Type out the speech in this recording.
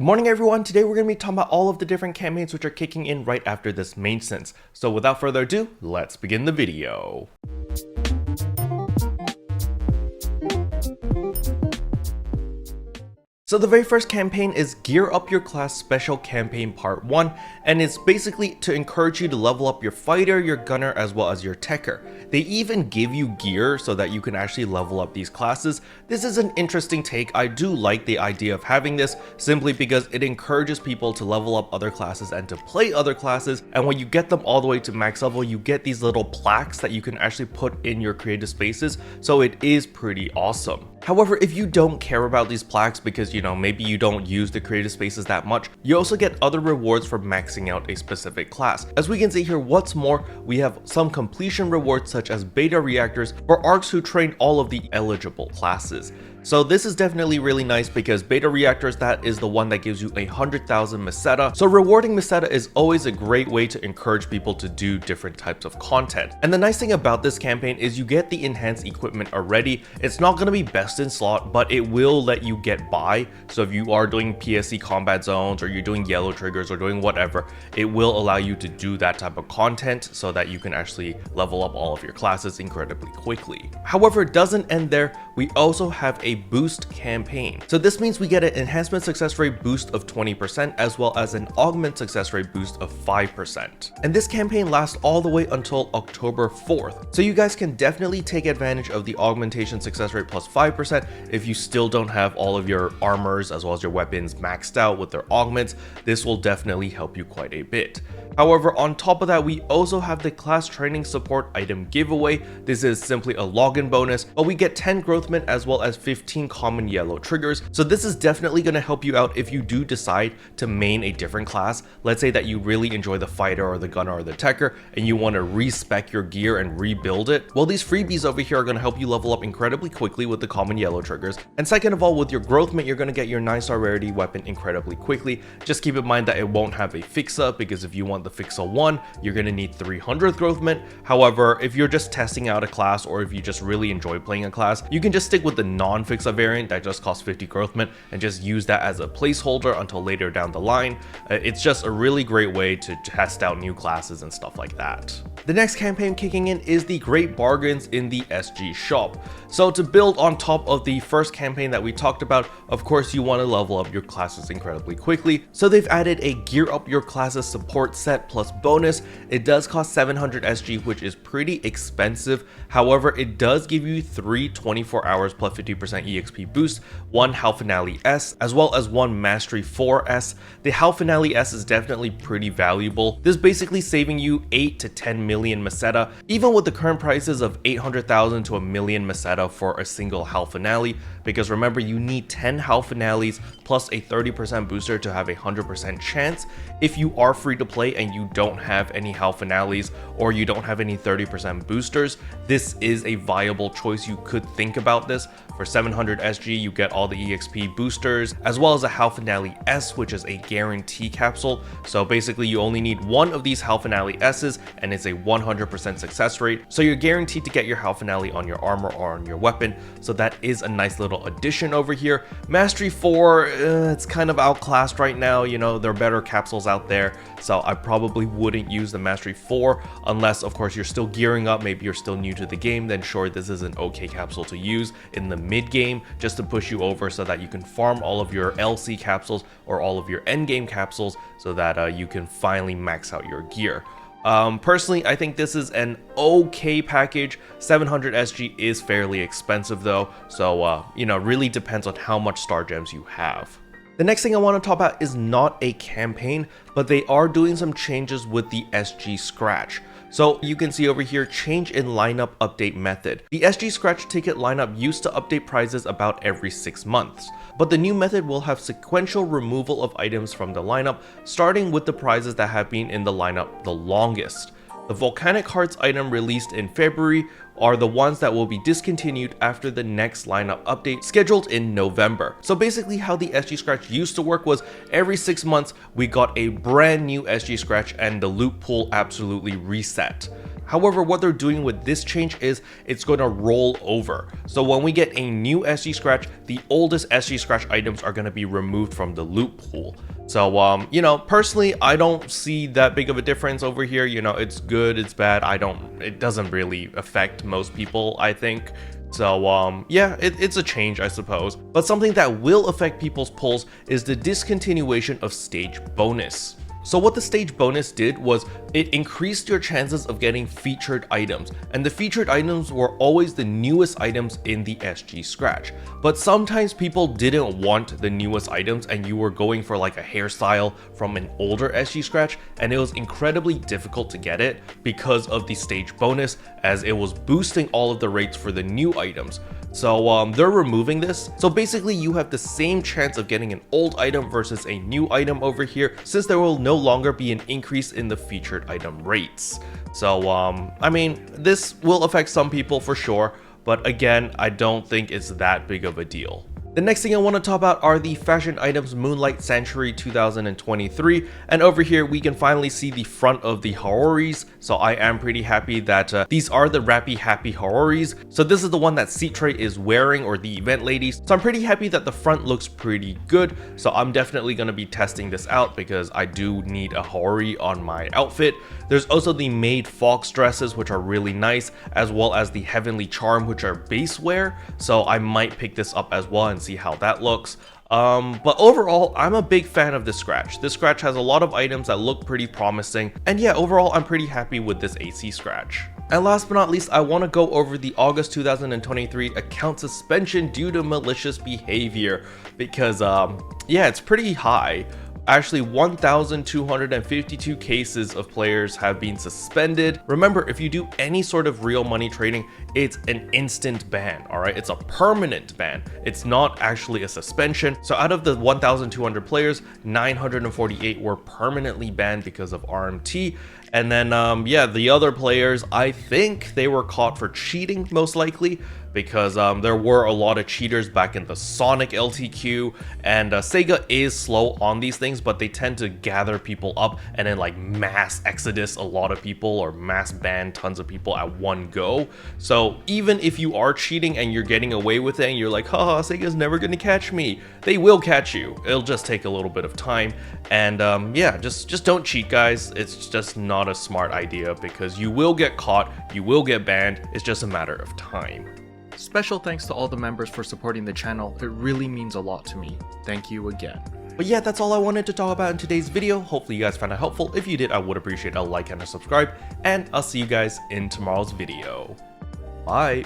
Good morning everyone, today we're going to be talking about all of the different campaigns which are kicking in right after this maintenance. So without further ado, let's begin the video. So the very first campaign is Gear Up Your Class Special Campaign Part 1, and it's basically to encourage you to level up your fighter, your gunner, as well as your techer. They even give you gear so that you can actually level up these classes. This is an interesting take. I do like the idea of having this simply because it encourages people to level up other classes and to play other classes, and when you get them all the way to max level, you get these little plaques that you can actually put in your creative spaces, so it is pretty awesome. However, if you don't care about these plaques because maybe you don't use the creative spaces that much, you also get other rewards for maxing out a specific class. As we can see here, what's more, we have some completion rewards such as beta reactors for ARCs who train all of the eligible classes. So this is definitely really nice because beta reactors, that is the one that gives you 100,000 meseta. So rewarding meseta is always a great way to encourage people to do different types of content. And the nice thing about this campaign is you get the enhanced equipment already. It's not going to be best in slot, but it will let you get by. So if you are doing PSC combat zones or you're doing yellow triggers or doing whatever, it will allow you to do that type of content so that you can actually level up all of your classes incredibly quickly. However, it doesn't end there. We also have a boost campaign. So this means we get an enhancement success rate boost of 20% as well as an augment success rate boost of 5%. And this campaign lasts all the way until October 4th. So you guys can definitely take advantage of the augmentation success rate plus 5% if you still don't have all of your armors as well as your weapons maxed out with their augments. This will definitely help you quite a bit. However, on top of that, we also have the class training support item giveaway. This is simply a login bonus, but we get 10 growth mint as well as 15 common yellow triggers. So this is definitely going to help you out if you do decide to main a different class. Let's say that you really enjoy the fighter or the gunner or the techer and you want to respec your gear and rebuild it. Well, these freebies over here are going to help you level up incredibly quickly with the common yellow triggers. And second of all, with your growth mint, you're going to get your 9-star rarity weapon incredibly quickly. Just keep in mind that it won't have a fix-up because if you want the fix-up 1, you're going to need 300 growth mint. However, if you're just testing out a class or if you just really enjoy playing a class, you can just stick with the non-fix-up variant that just costs 50 growth mint and just use that as a placeholder until later down the line. It's just a really great way to test out new classes and stuff like that. The next campaign kicking in is the great bargains in the SG shop. So to build on top of the first campaign that we talked about, of course you want to level up your classes incredibly quickly. So they've added a Gear Up Your Classes support set plus bonus. It does cost 700 SG, which is pretty expensive. However, it does give you 3 24 hours plus 50% EXP boost, 1 Hal Finale S, as well as 1 Mastery 4 S. The Hal Finale S is definitely pretty valuable. This is basically saving you 8 to 10 million meseta, even with the current prices of 800,000 to 1 million meseta for a single Hal Finale, because remember, you need 10 Hal Finales plus a 30% booster to have a 100% chance. If you are free to play and you don't have any Hal Finales or you don't have any 30% boosters, this is a viable choice. You could think about this. For 700 SG, you get all the EXP boosters, as well as a Hal Finale S, which is a guarantee capsule. So basically, you only need 1 of these Hal Finale S's, and it's a 100% success rate. So you're guaranteed to get your Hal Finale on your armor or on your weapon. So that is a nice little addition over here. Mastery 4, it's kind of outclassed right now. There are better capsules out there. So I probably wouldn't use the Mastery 4 unless, of course, you're still gearing up. Maybe you're still new to the game. Then sure, this is an okay capsule to use in the mid game just to push you over so that you can farm all of your LC capsules or all of your end game capsules so that you can finally max out your gear. Personally, I think this is an okay package. 700 SG is fairly expensive though, so really depends on how much star gems you have. The next thing I want to talk about is not a campaign, but they are doing some changes with the SG Scratch. So you can see over here, change in lineup update method. The SG Scratch ticket lineup used to update prizes about every 6 months, but the new method will have sequential removal of items from the lineup, starting with the prizes that have been in the lineup the longest. The Volcanic Hearts item released in February are the ones that will be discontinued after the next lineup update scheduled in November. So basically how the SG Scratch used to work was every 6 months we got a brand new SG Scratch and the loot pool absolutely reset. However, what they're doing with this change is it's going to roll over. So when we get a new SG Scratch, the oldest SG Scratch items are going to be removed from the loot pool. So, you know, personally, I don't see that big of a difference over here. You know, it's good, it's bad. It doesn't really affect most people, I think. So, yeah, it's a change, I suppose. But something that will affect people's pulls is the discontinuation of stage bonus. So what the stage bonus did was it increased your chances of getting featured items, and the featured items were always the newest items in the SG Scratch. But sometimes people didn't want the newest items and you were going for like a hairstyle from an older SG Scratch, and it was incredibly difficult to get it because of the stage bonus, as it was boosting all of the rates for the new items. So they're removing this. So basically you have the same chance of getting an old item versus a new item over here, since there will no longer be an increase in the featured item rates. So I mean, this will affect some people for sure, but again, I don't think it's that big of a deal. The next thing I want to talk about are the fashion items Moonlight Sanctuary 2023, and over here we can finally see the front of the Haoris. So I am pretty happy that these are the Rappy Happy Haoris. So this is the one that Seatray is wearing, or the event ladies. So I'm pretty happy that the front looks pretty good. So I'm definitely going to be testing this out because I do need a Haori on my outfit. There's also the Maid Fox dresses, which are really nice, as well as the Heavenly Charm, which are base wear. So I might pick this up as well and see how that looks. But overall, I'm a big fan of this Scratch. This Scratch has a lot of items that look pretty promising, and yeah, overall I'm pretty happy with this AC Scratch. And last but not least, I want to go over the August 2023 account suspension due to malicious behavior, because yeah, it's pretty high. Actually, 1,252 cases of players have been suspended. Remember, if you do any sort of real money trading, it's an instant ban, all right? It's a permanent ban. It's not actually a suspension. So out of the 1,200 players, 948 were permanently banned because of RMT. And then, yeah, the other players, I think they were caught for cheating, most likely, because there were a lot of cheaters back in the Sonic LTQ, and Sega is slow on these things, but they tend to gather people up and then like mass exodus a lot of people or mass ban tons of people at one go. So even if you are cheating and you're getting away with it and you're like, haha, Sega's never gonna catch me, they will catch you. It'll just take a little bit of time. And yeah, just don't cheat, guys. It's just not a smart idea because you will get caught, you will get banned. It's just a matter of time. Special thanks to all the members for supporting the channel. It really means a lot to me. Thank you again. But yeah, that's all I wanted to talk about in today's video. Hopefully you guys found it helpful. If you did, I would appreciate a like and a subscribe, and I'll see you guys in tomorrow's video. Bye.